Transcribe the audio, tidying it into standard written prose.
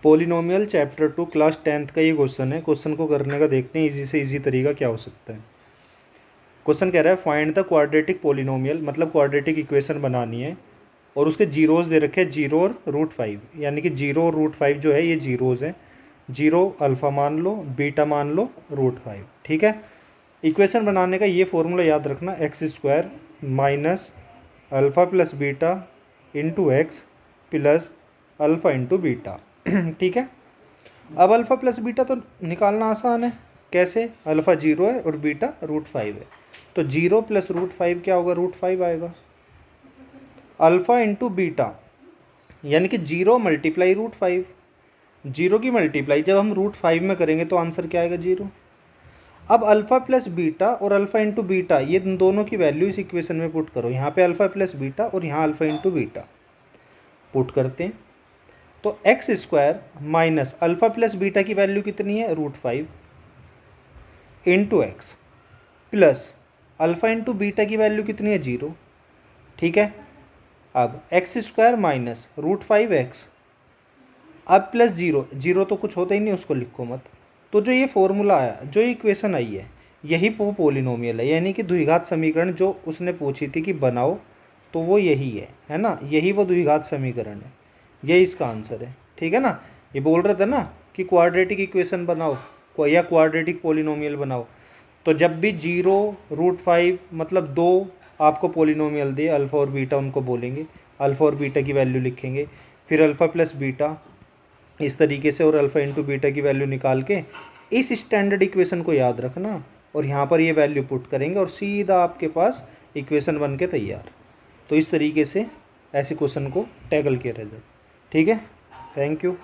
Polynomial chapter 2 class 10th का ये question है। क्वेश्चन को करने का देखते हैं इजी से इजी तरीका क्या हो सकता है। क्वेश्चन कह रहा है फाइंड द क्वाड्रेटिक पॉलिनोमियल, मतलब क्वाड्रेटिक इक्वेशन बनानी है और उसके जीरोज दे रखे हैं, 0 और √5, यानी कि 0 और √5 जो है ये जीरोज हैं। 0 अल्फ़ा मान लो, बीटा मान लो, √5। ठीक है। इक्वेशन बनाने का ये फॉर्मूला याद रखना, x² minus alpha plus beta into x plus alpha into beta. ठीक है। अब अल्फ़ा प्लस बीटा तो निकालना आसान है। कैसे? अल्फ़ा 0 है और बीटा √5 है, तो 0 प्लस √5 क्या होगा? √5 आएगा। अल्फ़ा इंटू बीटा यानी कि 0 मल्टीप्लाई √5, 0 की मल्टीप्लाई जब हम √5 में करेंगे तो आंसर क्या आएगा? 0। अब अल्फ़ा प्लस बीटा और अल्फ़ा इंटू बीटा ये दोनों की वैल्यू इस इक्वेशन में पुट करो। यहाँ पे अल्फ़ा प्लस बीटा और यहाँ अल्फ़ा इंटू बीटा पुट करते हैं, तो x² minus alpha plus beta की वैल्यू कितनी है? √5 into x plus alpha into beta की वैल्यू कितनी है? 0। ठीक है। अब x² माइनस √5x अब प्लस 0, 0 तो कुछ होता ही नहीं, उसको लिखो मत। तो जो ये फॉर्मूला आया, जो इक्वेशन आई है, यही वो पॉलिनोमियल है, यानी कि द्विघात समीकरण जो उसने पूछी थी कि बनाओ, तो वो यही है ना? यही वो द्विघात समीकरण है, यही इसका आंसर है। ठीक है ना। ये बोल रहे थे ना कि क्वाड्रेटिक इक्वेशन बनाओ या क्वाड्रेटिक पॉलिनोमियल बनाओ, तो जब भी 0 √5 मतलब दो आपको पॉलिनोमियल दे, अल्फ़ा और बीटा, उनको बोलेंगे, अल्फ़ा और बीटा की वैल्यू लिखेंगे, फिर अल्फ़ा प्लस बीटा इस तरीके से और अल्फ़ा इंटू बीटा की वैल्यू निकाल के इस स्टैंडर्ड इक्वेशन को याद रखना और यहाँ पर ये वैल्यू पुट करेंगे और सीधा आपके पास इक्वेशन बन के तैयार। तो इस तरीके से ऐसे क्वेश्चन को टैकल किया जाए। ठीक है। Thank you.